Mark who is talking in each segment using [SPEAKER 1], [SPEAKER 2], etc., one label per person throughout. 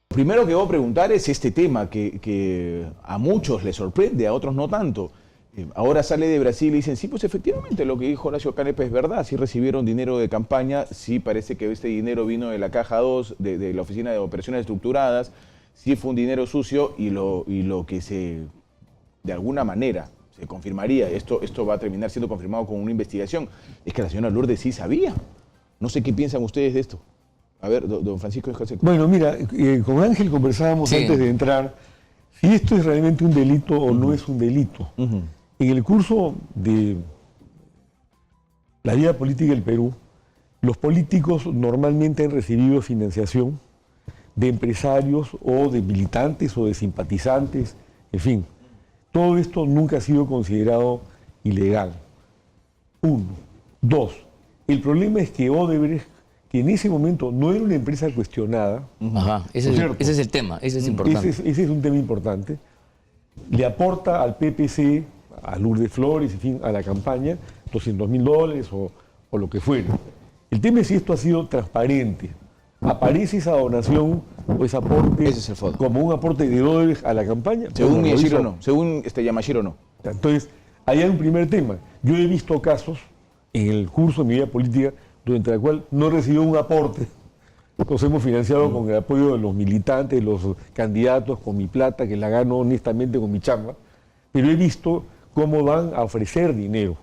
[SPEAKER 1] Primero que voy a preguntar es este tema que a muchos les sorprende, a otros no tanto. Ahora sale de Brasil y dicen, sí, pues efectivamente lo que dijo Horacio Canepa es verdad, sí recibieron dinero de campaña, sí parece que este dinero vino de la Caja 2, de la Oficina de Operaciones Estructuradas, sí fue un dinero sucio y lo que de alguna manera se confirmaría, esto va a terminar siendo confirmado con una investigación, es que la señora Lourdes sí sabía. No sé qué piensan ustedes de esto. A ver, don Francisco Escaseco.
[SPEAKER 2] Bueno, mira, con Ángel conversábamos antes de entrar si esto es realmente un delito o no es un delito. En el curso de la vida política del Perú, los políticos normalmente han recibido financiación de empresarios o de militantes o de simpatizantes, en fin. Todo esto nunca ha sido considerado ilegal. Uno. Dos, el problema es que Odebrecht, que en ese momento no era una empresa cuestionada.
[SPEAKER 3] Ajá, ese es el tema, ese es importante.
[SPEAKER 2] Ese es un tema importante. Le aporta al PPC, a Lourdes Flores, en fin, a la campaña, $200.000 o lo que fuera. El tema es si esto ha sido transparente. Aparece esa donación o ese aporte como un aporte de Odebrecht a la campaña.
[SPEAKER 1] Según Miyashiro no, según Yamashiro no.
[SPEAKER 2] Entonces, ahí hay un primer tema. Yo he visto casos en el curso de mi vida política durante la cual no recibió un aporte. Nos hemos financiado con el apoyo de los militantes, de los candidatos, con mi plata, que la gano honestamente con mi chamba, pero he visto cómo van a ofrecer dinero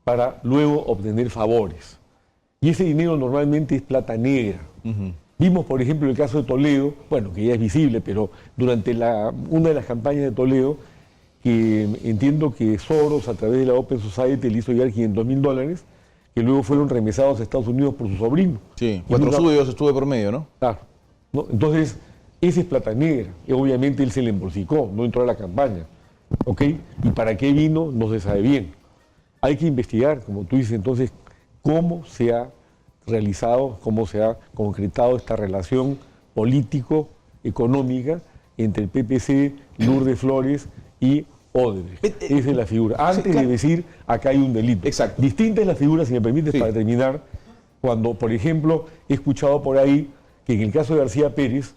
[SPEAKER 2] para luego obtener favores. Y ese dinero normalmente es plata negra. Vimos, por ejemplo, el caso de Toledo, bueno, que ya es visible, pero durante una de las campañas de Toledo, que entiendo que Soros, a través de la Open Society, le hizo llegar $500.000, que luego fueron remesados a Estados Unidos por su sobrino.
[SPEAKER 1] Sí, 4 suyos estuvo por medio, ¿no?
[SPEAKER 2] Claro. ¿No? Entonces, esa es plata negra. Y obviamente él se le embolsicó, no entró a la campaña. ¿Ok? ¿Y para qué vino? No se sabe bien. Hay que investigar, como tú dices, entonces, cómo se ha realizado, cómo se ha concretado esta relación político-económica entre el PPC, Lourdes Flores y Odebrecht. Esa es la figura. Antes de decir, acá hay un delito.
[SPEAKER 1] Exacto.
[SPEAKER 2] Distinta es la figura, si me permites, para terminar, cuando, por ejemplo, he escuchado por ahí que en el caso de García Pérez,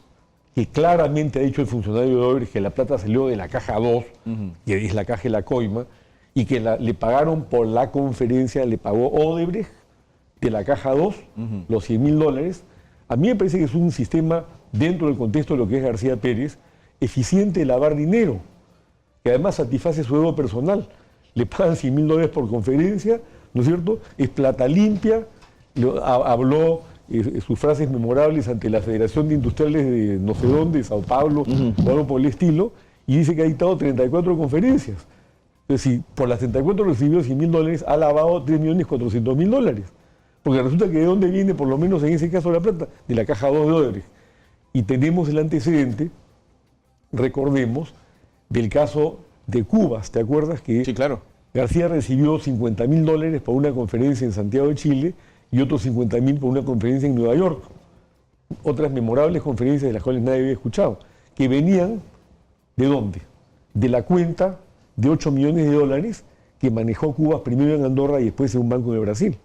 [SPEAKER 2] que claramente ha dicho el funcionario de Odebrecht que la plata salió de la Caja 2, que es la caja de la coima, y que le pagaron por la conferencia, le pagó Odebrecht de la Caja 2, los $100.000. A mí me parece que es un sistema, dentro del contexto de lo que es García Pérez, eficiente de lavar dinero, que además satisface su ego personal. Le pagan $100.000 por conferencia, ¿no es cierto? Es plata limpia, habló sus frases memorables ante la Federación de Industriales de no sé dónde, Sao Paulo, o algo por el estilo, y dice que ha dictado 34 conferencias. Entonces, si por las 34 recibió $100.000, ha lavado $3.400.000. Porque resulta que de dónde viene, por lo menos en ese caso, la plata, de la Caja 2 de Odebrecht. Y tenemos el antecedente, recordemos, del caso de Cubas, ¿te acuerdas? Que
[SPEAKER 1] sí, claro.
[SPEAKER 2] García recibió $50.000 por una conferencia en Santiago de Chile y otros $50.000 por una conferencia en Nueva York. Otras memorables conferencias de las cuales nadie había escuchado, que venían, ¿de dónde? De la cuenta de $8 millones que manejó Cubas primero en Andorra y después en un banco de Brasil.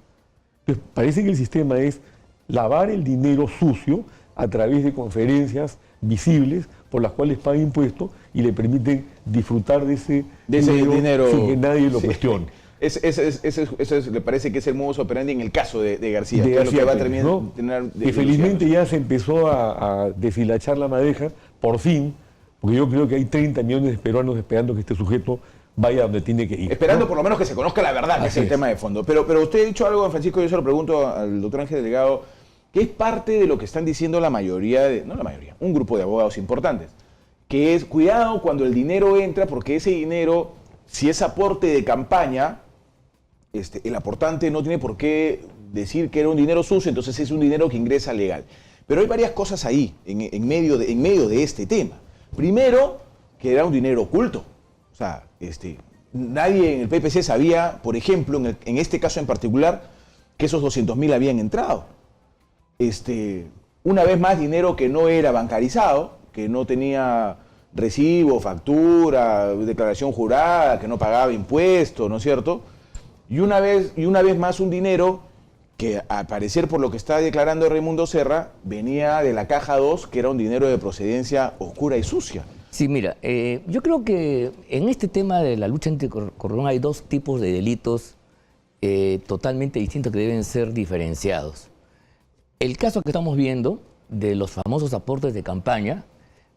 [SPEAKER 2] Entonces, parece que el sistema es lavar el dinero sucio a través de conferencias visibles por las cuales paga impuestos y le permiten disfrutar de ese dinero sin que nadie lo cuestione.
[SPEAKER 1] Eso le parece que es el modus operandi en el caso de García,
[SPEAKER 2] de
[SPEAKER 1] que
[SPEAKER 2] García,
[SPEAKER 1] es lo que va a
[SPEAKER 2] Pérez,
[SPEAKER 1] terminar.
[SPEAKER 2] ¿no? Que felizmente ya se empezó a deshilachar la madeja, por fin, porque yo creo que hay 30 millones de peruanos esperando que este sujeto vaya donde tiene que ir.
[SPEAKER 1] Esperando,
[SPEAKER 2] ¿no?
[SPEAKER 1] por lo menos que se conozca la verdad, que es el tema de fondo. Pero usted ha dicho algo, don Francisco, yo se lo pregunto al doctor Ángel Delgado, que es parte de lo que están diciendo la mayoría, no la mayoría, un grupo de abogados importantes, que es cuidado cuando el dinero entra, porque ese dinero, si es aporte de campaña, el aportante no tiene por qué decir que era un dinero sucio, entonces es un dinero que ingresa legal. Pero hay varias cosas ahí, en medio de este tema. Primero, que era un dinero oculto. O sea, nadie en el PPC sabía, por ejemplo, en este caso en particular, que esos 200.000 habían entrado. Una vez más, dinero que no era bancarizado, que no tenía recibo, factura, declaración jurada, que no pagaba impuestos, ¿no es cierto? Y una vez más un dinero que al parecer, por lo que está declarando Raimundo Serra, venía de la caja 2, que era un dinero de procedencia oscura y sucia.
[SPEAKER 3] Sí, mira, yo creo que en este tema de la lucha anticorrupción hay dos tipos de delitos totalmente distintos que deben ser diferenciados. El caso que estamos viendo de los famosos aportes de campaña,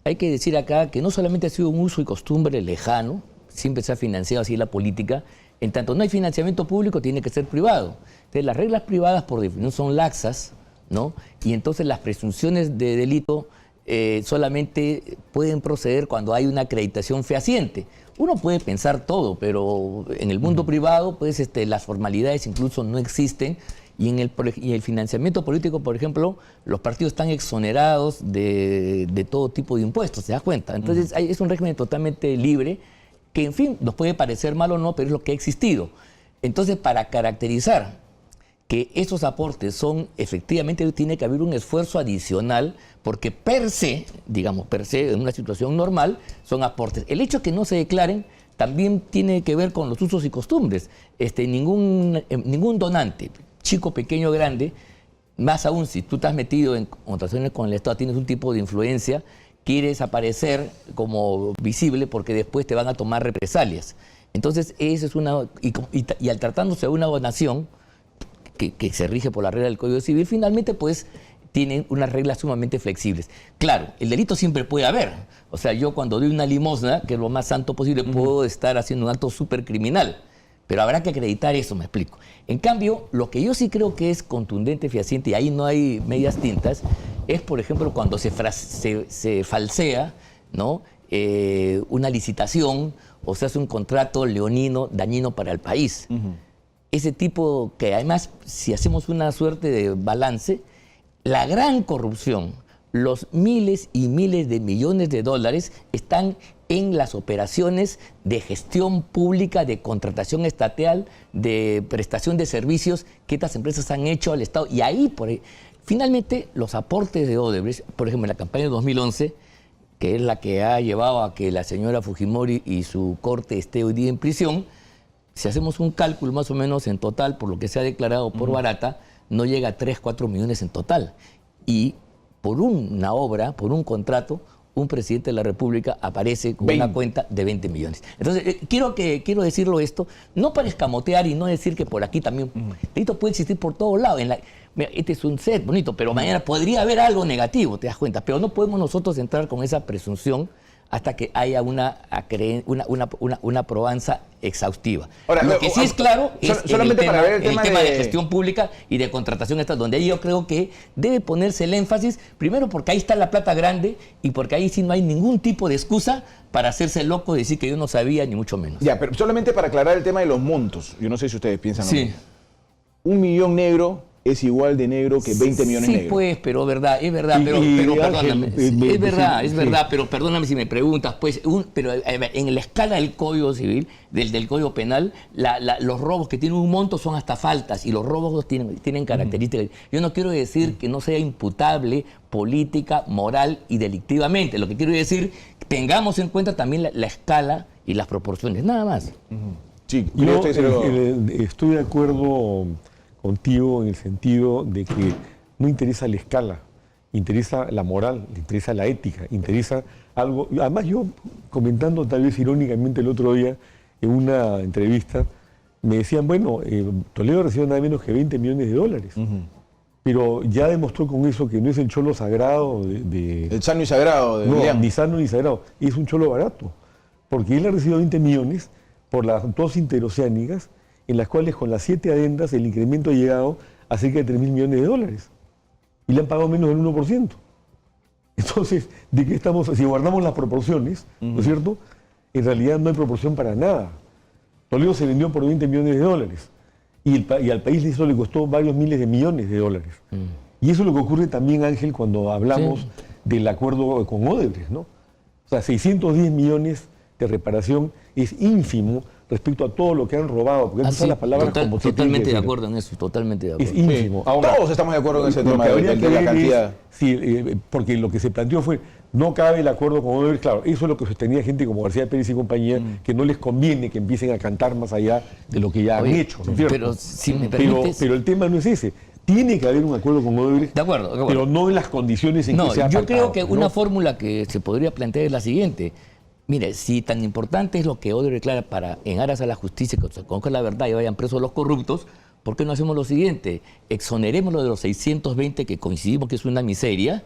[SPEAKER 3] hay que decir acá que no solamente ha sido un uso y costumbre lejano, siempre se ha financiado así la política, en tanto no hay financiamiento público, tiene que ser privado. Entonces, las reglas privadas por definición son laxas, ¿no? Y entonces las presunciones de delito solamente pueden proceder cuando hay una acreditación fehaciente. Uno puede pensar todo, pero en el mundo privado, pues las formalidades incluso no existen. Y en el financiamiento político, por ejemplo, los partidos están exonerados de todo tipo de impuestos, ¿te das cuenta? Entonces es un régimen totalmente libre, que en fin, nos puede parecer mal o no, pero es lo que ha existido. Entonces, para caracterizar que esos aportes son, efectivamente, tiene que haber un esfuerzo adicional, porque per se, digamos, en una situación normal, son aportes. El hecho de que no se declaren también tiene que ver con los usos y costumbres. Ningún donante, chico, pequeño, grande, más aún si tú estás metido en contrataciones con el Estado, tienes un tipo de influencia, quieres aparecer como visible porque después te van a tomar represalias. Entonces, eso es una... Y al tratándose de una donación que se rige por la regla del Código Civil, finalmente, pues, tienen unas reglas sumamente flexibles. Claro, el delito siempre puede haber. O sea, yo cuando doy una limosna, que es lo más santo posible, puedo estar haciendo un acto súper criminal. Pero habrá que acreditar eso, me explico. En cambio, lo que yo sí creo que es contundente, fehaciente, y ahí no hay medias tintas, es, por ejemplo, cuando se falsea, ¿no? Una licitación o se hace un contrato leonino dañino para el país. Ese tipo que, además, si hacemos una suerte de balance, la gran corrupción, los miles y miles de millones de dólares están en las operaciones de gestión pública, de contratación estatal, de prestación de servicios que estas empresas han hecho al Estado. Y ahí, finalmente, los aportes de Odebrecht, por ejemplo, en la campaña de 2011, que es la que ha llevado a que la señora Fujimori y su corte esté hoy día en prisión, si hacemos un cálculo más o menos en total, por lo que se ha declarado por Barata, no llega a 3, 4 millones en total. Y por una obra, por un contrato, un presidente de la República aparece con una cuenta de 20 millones. Entonces, quiero decirlo esto, no para escamotear y no decir que por aquí también... Delito puede existir por todos lados. Mira, este es un set bonito, pero mañana podría haber algo negativo, te das cuenta. Pero no podemos nosotros entrar con esa presunción hasta que haya una probanza exhaustiva. Ahora, lo que sí es claro es solamente para ver el tema de gestión pública y de contratación, donde ahí yo creo que debe ponerse el énfasis, primero porque ahí está la plata grande y porque ahí sí no hay ningún tipo de excusa para hacerse loco y decir que yo no sabía, ni mucho menos.
[SPEAKER 1] Ya, pero solamente para aclarar el tema de los montos, yo no sé si ustedes piensan lo mismo. 1 millón negro es igual de negro que 20 millones negros.
[SPEAKER 3] Sí, pues, pero es verdad, pero perdóname. Es verdad, pero perdóname si me preguntas, pues, pero en la escala del Código Civil, del Código Penal, los robos que tienen un monto son hasta faltas y los robos tienen características. Yo no quiero decir que no sea imputable política, moral y delictivamente. Lo que quiero decir, tengamos en cuenta también la escala y las proporciones, nada más.
[SPEAKER 2] Sí, yo estoy de acuerdo contigo en el sentido de que no interesa la escala, interesa la moral, interesa la ética, interesa algo. Además, yo comentando tal vez irónicamente el otro día en una entrevista, me decían, bueno, Toledo recibe nada menos que 20 millones de dólares. Pero ya demostró con eso que no es el cholo sagrado
[SPEAKER 1] el sano y sagrado de
[SPEAKER 2] William. Ni sano ni sagrado, es un cholo barato. Porque él ha recibido 20 millones por las dos interoceánicas, en las cuales con las 7 adendas el incremento ha llegado a cerca de 3.000 millones de dólares. Y le han pagado menos del 1%. Entonces, ¿de qué estamos? Si guardamos las proporciones, ¿no es cierto? En realidad no hay proporción para nada. Toledo se vendió por 20 millones de dólares. Y al país eso le costó varios miles de millones de dólares. Y eso es lo que ocurre también, Ángel, cuando hablamos del acuerdo con Odebrecht, ¿no? O sea, 610 millones de reparación es ínfimo respecto a todo lo que han robado, porque
[SPEAKER 3] Sí,
[SPEAKER 2] las palabras como se tienen que
[SPEAKER 3] totalmente de
[SPEAKER 2] decir.
[SPEAKER 3] acuerdo en eso, totalmente de acuerdo.
[SPEAKER 2] Es ínfimo.
[SPEAKER 1] Sí.
[SPEAKER 2] Ahora,
[SPEAKER 1] Todos estamos de acuerdo en ese
[SPEAKER 2] lo
[SPEAKER 1] tema
[SPEAKER 2] que habría
[SPEAKER 1] de
[SPEAKER 2] que
[SPEAKER 1] la
[SPEAKER 2] ver
[SPEAKER 1] cantidad.
[SPEAKER 2] es porque lo que se planteó fue, no cabe el acuerdo con Odebrecht, claro, eso es lo que sostenía gente como García Pérez y compañía, que no les conviene que empiecen a cantar más allá de lo que ya han
[SPEAKER 3] Oye,
[SPEAKER 2] hecho, ¿no es cierto?
[SPEAKER 3] pero si me permites...
[SPEAKER 2] pero el tema no es ese. Tiene que haber un acuerdo con Odebrecht,
[SPEAKER 3] De acuerdo.
[SPEAKER 2] pero no en las condiciones en que
[SPEAKER 3] No,
[SPEAKER 2] se ha
[SPEAKER 3] yo
[SPEAKER 2] pactado,
[SPEAKER 3] creo que
[SPEAKER 2] ¿no?
[SPEAKER 3] una fórmula que se podría plantear es la siguiente. Mire, si tan importante es lo que Odebrecht declara para, en aras a la justicia, que se conozca la verdad y vayan presos los corruptos, ¿por qué no hacemos lo siguiente? Exoneremos lo de los 620, que coincidimos que es una miseria,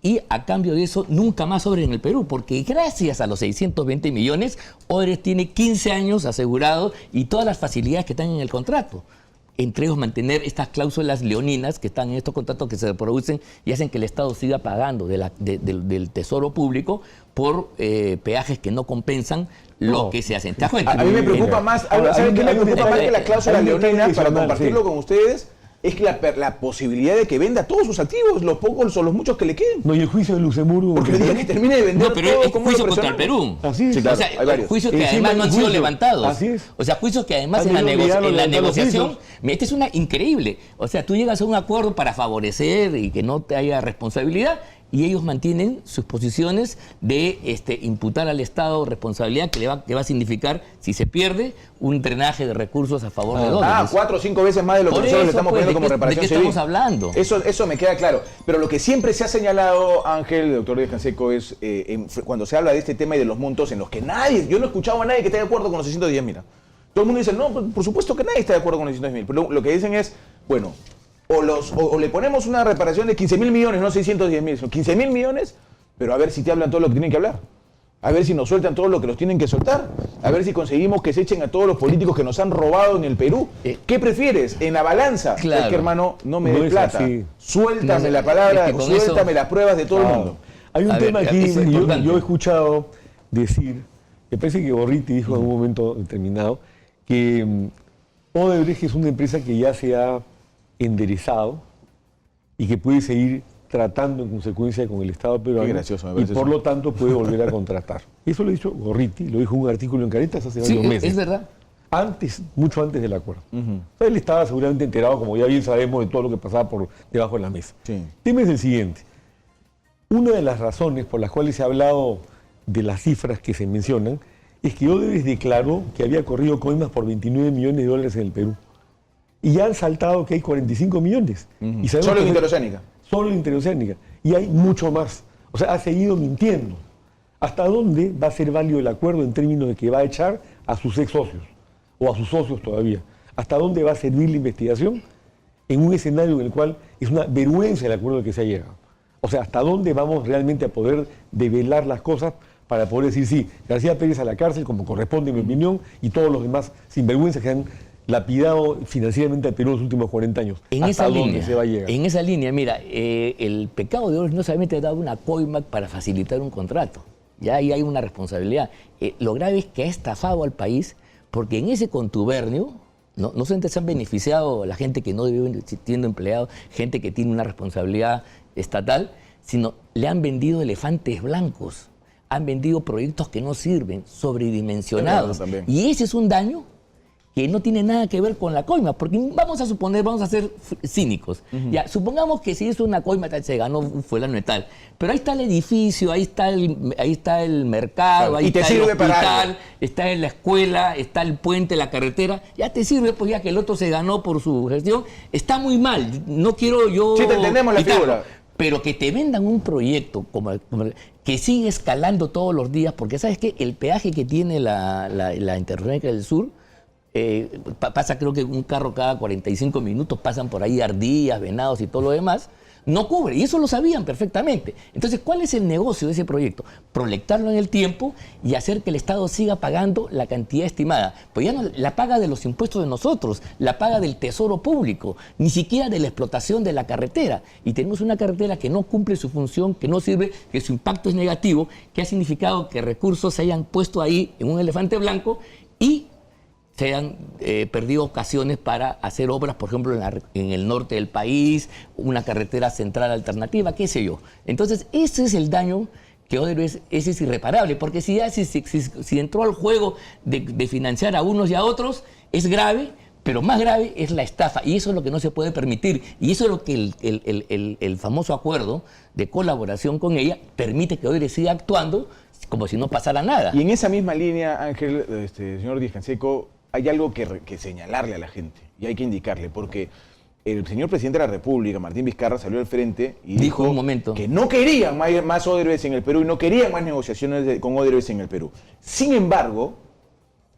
[SPEAKER 3] y a cambio de eso nunca más obren en el Perú, porque gracias a los 620 millones, Odebrecht tiene 15 años asegurado y todas las facilidades que están en el contrato. Entre ellos mantener estas cláusulas leoninas que están en estos contratos que se reproducen y hacen que el Estado siga pagando del Tesoro Público por peajes que no compensan lo que se hace. ¿Te das cuenta?
[SPEAKER 1] A mí me preocupa más, ¿saben qué me preocupa más que las cláusulas leoninas, para compartirlo con ustedes? Es que la posibilidad de que venda todos sus activos, los pocos o los muchos que le queden.
[SPEAKER 2] No, y el juicio de Luxemburgo...
[SPEAKER 1] Porque el día que termine de vender
[SPEAKER 3] No, pero
[SPEAKER 1] todo,
[SPEAKER 3] es
[SPEAKER 1] ¿cómo
[SPEAKER 3] juicio
[SPEAKER 1] lo
[SPEAKER 3] contra el
[SPEAKER 1] presionamos?
[SPEAKER 3] Perú.
[SPEAKER 2] Así es.
[SPEAKER 1] Sí, claro,
[SPEAKER 3] O sea,
[SPEAKER 1] hay varios.
[SPEAKER 3] juicios que
[SPEAKER 2] Encima
[SPEAKER 3] además no han
[SPEAKER 2] hay
[SPEAKER 3] sido
[SPEAKER 2] juicios.
[SPEAKER 3] levantados.
[SPEAKER 2] Así es.
[SPEAKER 3] O sea, juicios que además
[SPEAKER 2] Han
[SPEAKER 3] en la
[SPEAKER 2] sido obligados a levantar los
[SPEAKER 3] negociación...
[SPEAKER 2] juicios.
[SPEAKER 3] Mira, esta es una increíble. O sea, tú llegas a un acuerdo para favorecer y que no te haya responsabilidad y ellos mantienen sus posiciones de imputar al Estado responsabilidad que va a significar, si se pierde, un drenaje de recursos a favor de dólares.
[SPEAKER 1] 4 o 5 veces más de lo que
[SPEAKER 3] Por
[SPEAKER 1] nosotros le
[SPEAKER 3] eso,
[SPEAKER 1] estamos
[SPEAKER 3] pues,
[SPEAKER 1] poniendo como
[SPEAKER 3] ¿de
[SPEAKER 1] reparación
[SPEAKER 3] qué
[SPEAKER 1] civil.
[SPEAKER 3] estamos hablando?
[SPEAKER 1] Eso me queda claro. Pero lo que siempre se ha señalado, Ángel, el doctor Díaz Canseco, es cuando se habla de este tema y de los montos en los que yo no he escuchado a nadie que esté de acuerdo con los 610 mil. Todo el mundo dice, no, por supuesto que nadie está de acuerdo con los 610 mil. Pero lo que dicen es, bueno, o le ponemos una reparación de 15 mil millones, no 610 mil, son 15 mil millones, pero a ver si te hablan todo lo que tienen que hablar. A ver si nos sueltan todo lo que los tienen que soltar. A ver si conseguimos que se echen a todos los políticos que nos han robado en el Perú. ¿Qué prefieres? En la balanza.
[SPEAKER 3] Claro.
[SPEAKER 1] Es que, hermano, no me
[SPEAKER 2] No
[SPEAKER 1] des
[SPEAKER 2] es
[SPEAKER 1] plata.
[SPEAKER 2] así.
[SPEAKER 1] Suéltame
[SPEAKER 3] No,
[SPEAKER 1] la palabra,
[SPEAKER 3] es que con
[SPEAKER 1] suéltame
[SPEAKER 3] eso-
[SPEAKER 1] las pruebas de todo el mundo.
[SPEAKER 2] Hay un
[SPEAKER 3] A
[SPEAKER 2] tema
[SPEAKER 3] ver,
[SPEAKER 2] aquí,
[SPEAKER 3] eso es importante.
[SPEAKER 2] yo he escuchado decir, me parece que Gorriti dijo en un momento determinado, que Odebrecht es una empresa que ya se ha enderezado y que puede seguir tratando en consecuencia con el Estado peruano
[SPEAKER 1] Qué gracioso, me
[SPEAKER 2] y
[SPEAKER 1] parece
[SPEAKER 2] por
[SPEAKER 1] eso.
[SPEAKER 2] lo tanto puede volver a contratar. Eso lo ha dicho Gorriti, lo dijo en un artículo en Caretas hace
[SPEAKER 3] Sí,
[SPEAKER 2] varios meses.
[SPEAKER 3] es verdad.
[SPEAKER 2] Mucho antes del acuerdo. O sea, él estaba seguramente enterado, como ya bien sabemos, de todo lo que pasaba por debajo de la mesa.
[SPEAKER 1] Sí.
[SPEAKER 2] El tema es el siguiente. Una de las razones por las cuales se ha hablado de las cifras que se mencionan es que Odebrecht declaró que había corrido coimas por 29 millones de dólares en el Perú. Y ya han saltado que hay 45 millones. Y sabemos
[SPEAKER 1] Solo en
[SPEAKER 2] que-
[SPEAKER 1] Interoceánica.
[SPEAKER 2] Solo en Interoceánica. Y hay mucho más. O sea, ha seguido mintiendo. ¿Hasta dónde va a ser válido el acuerdo en términos de que va a echar a sus ex socios? O a sus socios todavía. ¿Hasta dónde va a servir la investigación en un escenario en el cual es una vergüenza el acuerdo al que se ha llegado? O sea, ¿hasta dónde vamos realmente a poder develar las cosas para poder decir, sí, García Pérez a la cárcel, como corresponde en mi opinión, y todos los demás sinvergüenzas que han lapidado financieramente al Perú en los últimos 40 años?
[SPEAKER 3] En
[SPEAKER 2] ¿Hasta
[SPEAKER 3] esa
[SPEAKER 2] dónde
[SPEAKER 3] línea,
[SPEAKER 2] se va a llegar?
[SPEAKER 3] en esa línea, mira, el pecado de Odebrecht no solamente ha dado una coima para facilitar un contrato, ya ahí hay una responsabilidad. Lo grave es que ha estafado al país porque en ese contubernio no solamente se han beneficiado la gente que no debe siendo empleado, gente que tiene una responsabilidad estatal, sino le han vendido elefantes blancos, han vendido proyectos que no sirven, sobredimensionados.
[SPEAKER 1] Es verdad, también.
[SPEAKER 3] Y ese es un daño que no tiene nada que ver con la coima, porque vamos a suponer, vamos a ser cínicos. Ya, supongamos que si hizo una coima, tal, se ganó fulano y tal, pero ahí está el edificio, ahí está el mercado,
[SPEAKER 1] Claro,
[SPEAKER 3] ahí
[SPEAKER 1] y te
[SPEAKER 3] está el
[SPEAKER 1] sirve para
[SPEAKER 3] hospital,
[SPEAKER 1] algo.
[SPEAKER 3] está en la escuela, está el puente, la carretera, ya te sirve, pues ya que el otro se ganó por su gestión, está muy mal, no quiero yo...
[SPEAKER 1] Sí, te entendemos la
[SPEAKER 3] quitarlo,
[SPEAKER 1] figura.
[SPEAKER 3] pero que te vendan un proyecto que sigue escalando todos los días, porque ¿sabes qué? El peaje que tiene la Interoceánica del Sur, pasa creo que un carro cada 45 minutos, pasan por ahí ardillas, venados y todo lo demás, no cubre, y eso lo sabían perfectamente. Entonces, ¿cuál es el negocio de ese proyecto? Proyectarlo en el tiempo y hacer que el Estado siga pagando la cantidad estimada. Pues ya no la paga de los impuestos de nosotros, la paga del tesoro público, ni siquiera de la explotación de la carretera. Y tenemos una carretera que no cumple su función, que no sirve, que su impacto es negativo, que ha significado que recursos se hayan puesto ahí en un elefante blanco y se han perdido ocasiones para hacer obras, por ejemplo, en el norte del país, una carretera central alternativa, qué sé yo. Entonces, ese es el daño que Odebrecht es irreparable, porque si entró al juego de financiar a unos y a otros, es grave, pero más grave es la estafa, y eso es lo que no se puede permitir, y eso es lo que el famoso acuerdo de colaboración con ella permite que Odebrecht siga actuando como si no pasara nada.
[SPEAKER 1] Y en esa misma línea, Ángel, señor Díaz Canseco, hay algo que señalarle a la gente, y hay que indicarle, porque el señor presidente de la República, Martín Vizcarra, salió al frente y dijo
[SPEAKER 3] un momento
[SPEAKER 1] que no querían más Odebrecht en el Perú y no querían más negociaciones con Odebrecht en el Perú. Sin embargo,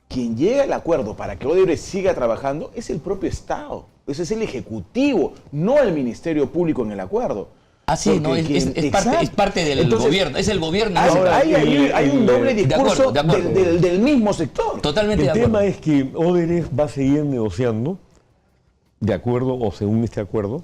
[SPEAKER 1] quien llega al acuerdo para que Odebrecht siga trabajando es el propio Estado. Ese es el Ejecutivo, no el Ministerio Público en el acuerdo.
[SPEAKER 3] Ah, sí, no, es parte del gobierno, es el gobierno.
[SPEAKER 1] Hay un doble discurso
[SPEAKER 3] de acuerdo.
[SPEAKER 1] Del mismo sector.
[SPEAKER 3] Totalmente de acuerdo.
[SPEAKER 2] El tema es que Odebrecht va a seguir negociando, de acuerdo o según este acuerdo,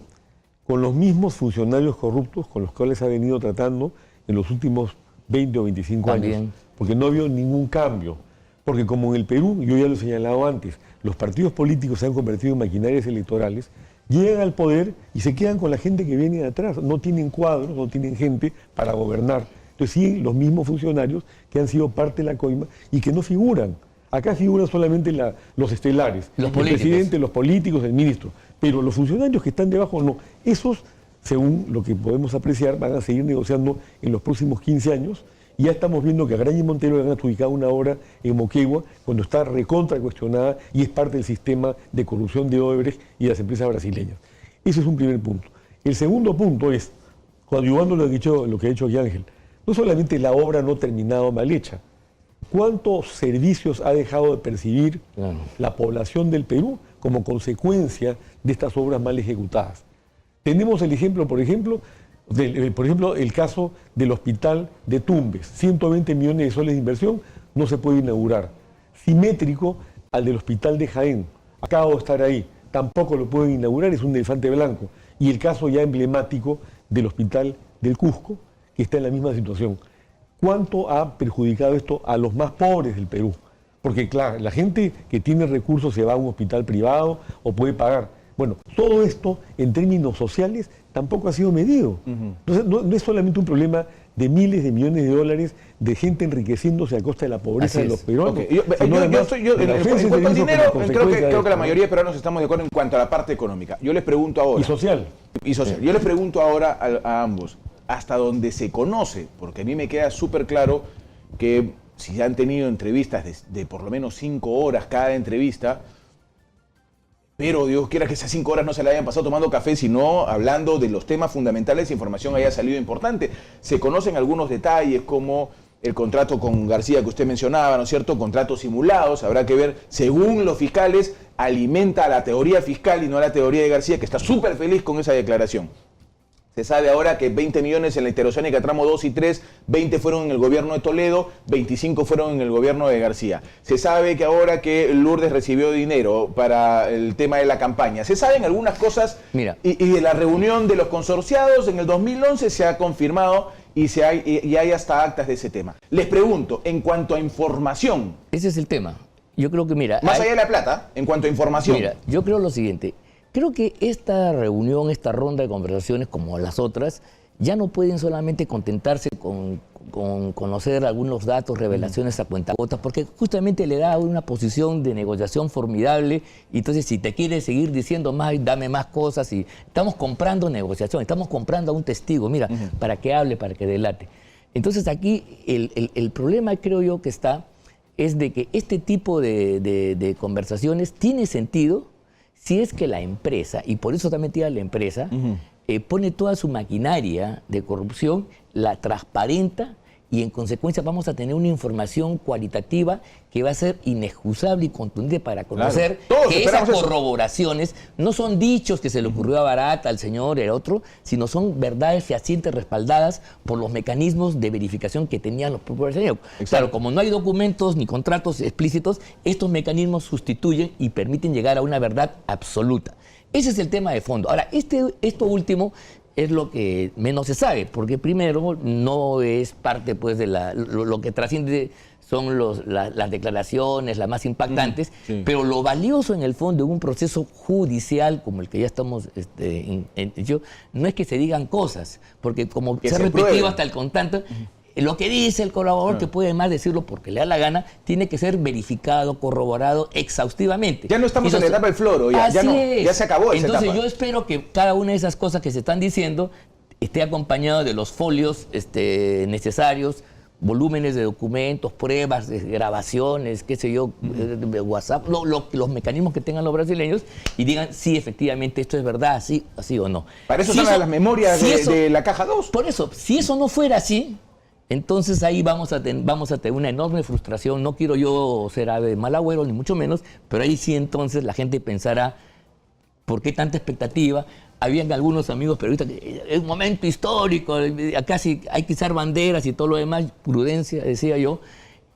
[SPEAKER 2] con los mismos funcionarios corruptos con los cuales ha venido tratando en los últimos 20 o 25 años. Porque no ha habido ningún cambio. Porque como en el Perú, yo ya lo he señalado antes, los partidos políticos se han convertido en maquinarias electorales, llegan al poder y se quedan con la gente que viene de atrás. No tienen cuadros, no tienen gente para gobernar. Entonces siguen los mismos funcionarios que han sido parte de la coima y que no figuran. Acá figuran solamente los estelares,
[SPEAKER 3] el
[SPEAKER 2] presidente, los políticos, el ministro. Pero los funcionarios que están debajo no. Esos, según lo que podemos apreciar, van a seguir negociando en los próximos 15 años. Y ya estamos viendo que a Graña y Montero le han adjudicado una obra en Moquegua cuando está recontra cuestionada y es parte del sistema de corrupción de Odebrecht y de las empresas brasileñas. Ese es un primer punto. El segundo punto es, coadyuvando lo que ha dicho aquí Ángel, no solamente la obra no terminada mal hecha, ¿cuántos servicios ha dejado de percibir la población del Perú como consecuencia de estas obras mal ejecutadas? Tenemos el ejemplo, por ejemplo, el caso del hospital de Tumbes, 120 millones de soles de inversión, no se puede inaugurar. Simétrico al del hospital de Jaén, acabo de estar ahí, tampoco lo pueden inaugurar, es un elefante blanco. Y el caso ya emblemático del hospital del Cusco, que está en la misma situación. ¿Cuánto ha perjudicado esto a los más pobres del Perú? Porque claro, la gente que tiene recursos se va a un hospital privado o puede pagar. Bueno, todo esto en términos sociales tampoco ha sido medido. Entonces, no es solamente un problema de miles de millones de dólares de gente enriqueciéndose a costa de la pobreza de los peruanos.
[SPEAKER 1] Okay. En cuanto al dinero, creo que la mayoría de peruanos estamos de acuerdo en cuanto a la parte económica. Yo les pregunto ahora.
[SPEAKER 2] Y social.
[SPEAKER 1] Yo les pregunto ahora a ambos, hasta donde se conoce, porque a mí me queda súper claro que si han tenido entrevistas de por lo menos 5 horas cada entrevista, pero Dios quiera que esas 5 horas no se la hayan pasado tomando café, sino hablando de los temas fundamentales, información haya salido importante. Se conocen algunos detalles como el contrato con García que usted mencionaba, ¿no es cierto? Contratos simulados, habrá que ver, según los fiscales, alimenta a la teoría fiscal y no a la teoría de García, que está súper feliz con esa declaración. Se sabe ahora que 20 millones en la interoceánica tramo 2 y 3, 20 fueron en el gobierno de Toledo, 25 fueron en el gobierno de García. Se sabe que ahora que Lourdes recibió dinero para el tema de la campaña. Se saben algunas cosas.
[SPEAKER 3] Mira.
[SPEAKER 1] Y de la reunión de los consorciados en el 2011 se ha confirmado y hay hasta actas de ese tema. Les pregunto, en cuanto a información.
[SPEAKER 3] Ese es el tema. Yo creo que, mira.
[SPEAKER 1] Más allá de la plata, en cuanto a información.
[SPEAKER 3] Mira, yo creo lo siguiente. Creo que esta reunión, esta ronda de conversaciones, como las otras, ya no pueden solamente contentarse con conocer algunos datos, revelaciones a cuentagotas, porque justamente le da una posición de negociación formidable. Y entonces, si te quieres seguir diciendo más, dame más cosas. Y estamos comprando negociación, estamos comprando a un testigo, mira, para que hable, para que delate. Entonces, aquí el problema, creo yo, que es de que este tipo de conversaciones tiene sentido si es que la empresa, y por eso está metida la empresa, pone toda su maquinaria de corrupción, la transparenta, y en consecuencia vamos a tener una información cualitativa que va a ser inexcusable y contundente para conocer que esas corroboraciones no son dichos que se le ocurrió a Barata, al señor, el otro, sino son verdades fehacientes respaldadas por los mecanismos de verificación que tenían los propios brasileños. Claro, como no hay documentos ni contratos explícitos, estos mecanismos sustituyen y permiten llegar a una verdad absoluta. Ese es el tema de fondo. Ahora, esto último es lo que menos se sabe, porque primero no es parte pues de lo que trasciende son las declaraciones, las más impactantes, pero lo valioso en el fondo de un proceso judicial como el que ya estamos no es que se digan cosas, porque como se ha repetido hasta el contante, lo que dice el colaborador, que puede más decirlo porque le da la gana, tiene que ser verificado, corroborado exhaustivamente.
[SPEAKER 1] Ya no estamos en la etapa del floro, ya se acabó esa etapa.
[SPEAKER 3] Entonces yo espero que cada una de esas cosas que se están diciendo esté acompañado de los folios necesarios, volúmenes de documentos, pruebas, de grabaciones, qué sé yo, de WhatsApp, los mecanismos que tengan los brasileños y digan si efectivamente esto es verdad, así o no.
[SPEAKER 1] Para eso están las memorias de la caja 2.
[SPEAKER 3] Por eso, si eso no fuera así, entonces ahí vamos a tener una enorme frustración. No quiero yo ser ave de mal agüero, ni mucho menos, pero ahí sí entonces la gente pensará, ¿por qué tanta expectativa? Habían algunos amigos periodistas que es un momento histórico, acá sí hay que izar banderas y todo lo demás, prudencia, decía yo,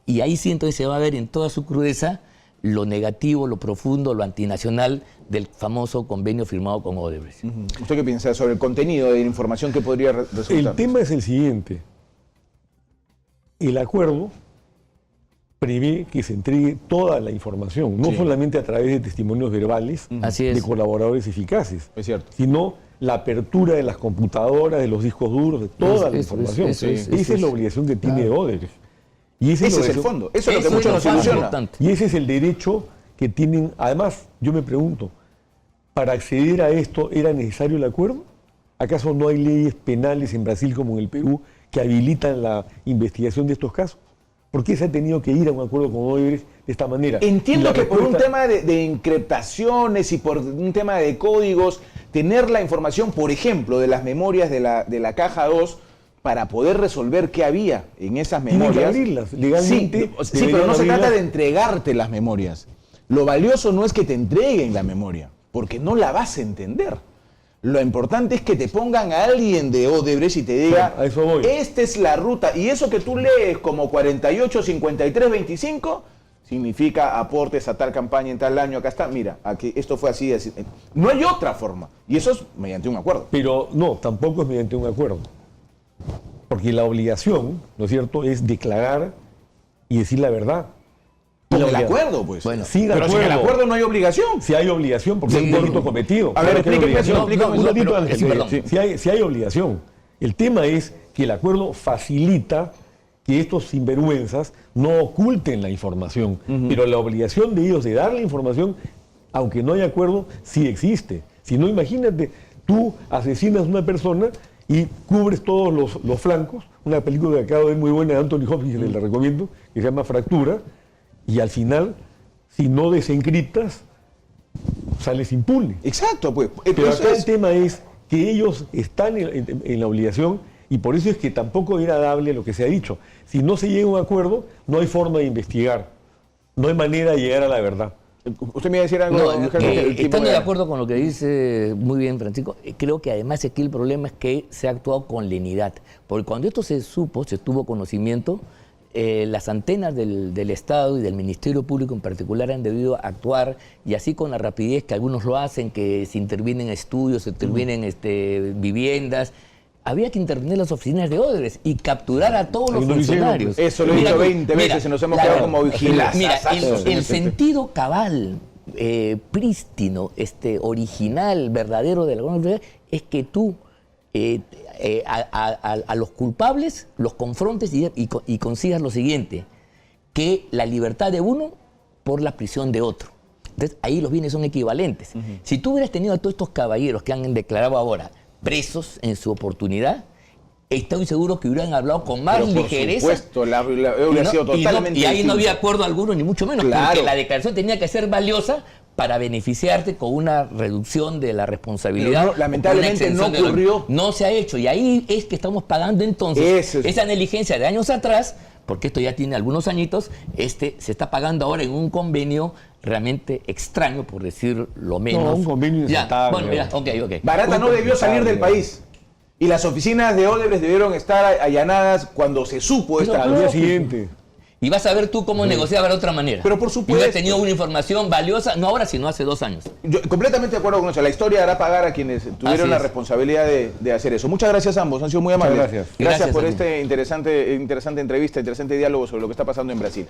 [SPEAKER 3] y ahí sí entonces se va a ver en toda su crudeza lo negativo, lo profundo, lo antinacional del famoso convenio firmado con Odebrecht.
[SPEAKER 1] ¿Usted qué piensa sobre el contenido de la información que podría resultar?
[SPEAKER 2] El tema es el siguiente. El acuerdo prevé que se entregue toda la información, no solamente a través de testimonios verbales de colaboradores eficaces, sino la apertura de las computadoras, de los discos duros, de toda la información. Esa es la obligación que tiene Odebrecht. Y ese es el fondo, eso es lo que mucho nos ilusiona. Y ese es el derecho que tienen. Además, yo me pregunto, ¿para acceder a esto era necesario el acuerdo? ¿Acaso no hay leyes penales en Brasil como en el Perú que habilitan la investigación de estos casos? ¿Por qué se ha tenido que ir a un acuerdo con Odebrecht de esta manera?
[SPEAKER 1] Entiendo que por un tema de encriptaciones y por un tema de códigos, tener la información, por ejemplo, de las memorias de la caja 2, para poder resolver qué había en esas memorias.
[SPEAKER 2] Tienen que abrirlas legalmente.
[SPEAKER 1] Sí, pero no se trata de entregarte las memorias. Lo valioso no es que te entreguen la memoria, porque no la vas a entender. Lo importante es que te pongan a alguien de Odebrecht y te diga,
[SPEAKER 2] a eso voy.
[SPEAKER 1] Esta es la ruta. Y eso que tú lees como 48, 53, 25, significa aportes a tal campaña en tal año. Acá está, mira, aquí esto fue así, así. No hay otra forma. Y eso es mediante un acuerdo.
[SPEAKER 2] Pero no, tampoco es mediante un acuerdo. Porque la obligación, ¿no es cierto?, es declarar y decir la verdad.
[SPEAKER 1] Con el acuerdo, pues.
[SPEAKER 2] Bueno,
[SPEAKER 1] pero sin el acuerdo no hay obligación.
[SPEAKER 2] Si hay obligación, porque hay un delito cometido.
[SPEAKER 1] A ver, explíqueme eso.
[SPEAKER 2] Si hay obligación. El tema es que el acuerdo facilita que estos sinvergüenzas no oculten la información. Pero la obligación de ellos de dar la información, aunque no haya acuerdo, sí existe. Si no, imagínate, tú asesinas a una persona y cubres todos los flancos. Una película que acabo de ver muy buena de Anthony Hopkins, que les recomiendo, que se llama Fractura. Y al final, si no desencriptas, sales impune.
[SPEAKER 1] Exacto, pues.
[SPEAKER 2] Pero acá el tema es que ellos están en la obligación y por eso es que tampoco era dable lo que se ha dicho. Si no se llega a un acuerdo, no hay forma de investigar. No hay manera de llegar a la verdad.
[SPEAKER 1] ¿Usted me iba a decir algo?
[SPEAKER 3] Estando de acuerdo con lo que dice muy bien Francisco, creo que además aquí el problema es que se ha actuado con lenidad. Porque cuando esto se tuvo conocimiento, las antenas del Estado y del Ministerio Público en particular han debido actuar, y así con la rapidez que algunos lo hacen, que se intervienen estudios, se intervienen viviendas. Había que intervenir las oficinas de Odebrecht y capturar a todos los funcionarios.
[SPEAKER 1] Eso lo he dicho 20 veces y nos hemos quedado como vigilantes.
[SPEAKER 3] Mira, el sentido cabal, prístino, original, verdadero de la Constitución es que tú a los culpables los confrontes y consigas lo siguiente, que la libertad de uno por la prisión de otro. Entonces ahí los bienes son equivalentes. Si tú hubieras tenido a todos estos caballeros que han declarado ahora presos en su oportunidad, estoy seguro que hubieran hablado con más ligereza.
[SPEAKER 1] Por supuesto, hubiera sido totalmente
[SPEAKER 3] y ahí no había acuerdo alguno, ni mucho menos, porque la declaración tenía que ser valiosa para beneficiarte con una reducción de la responsabilidad.
[SPEAKER 1] No, lamentablemente no ocurrió.
[SPEAKER 3] No se ha hecho, y ahí es que estamos pagando entonces esa negligencia de años atrás, porque esto ya tiene algunos añitos, se está pagando ahora en un convenio realmente extraño, por decir lo menos.
[SPEAKER 2] No, un convenio inaceptable.
[SPEAKER 3] Bueno, mira, ok.
[SPEAKER 1] Barata no debió salir del país. Y las oficinas de Odebrecht debieron estar allanadas cuando se supo esta.
[SPEAKER 2] Al día siguiente.
[SPEAKER 3] Y vas a ver tú cómo negociaba de otra manera.
[SPEAKER 1] Pero por supuesto.
[SPEAKER 3] Y hubiera tenido una información valiosa, no ahora, sino hace 2 años.
[SPEAKER 1] Yo completamente de acuerdo con eso. La historia hará pagar a quienes tuvieron la responsabilidad de hacer eso. Muchas gracias a ambos, han sido muy amables.
[SPEAKER 2] Muchas gracias.
[SPEAKER 1] Gracias por esta interesante entrevista, interesante diálogo sobre lo que está pasando en Brasil.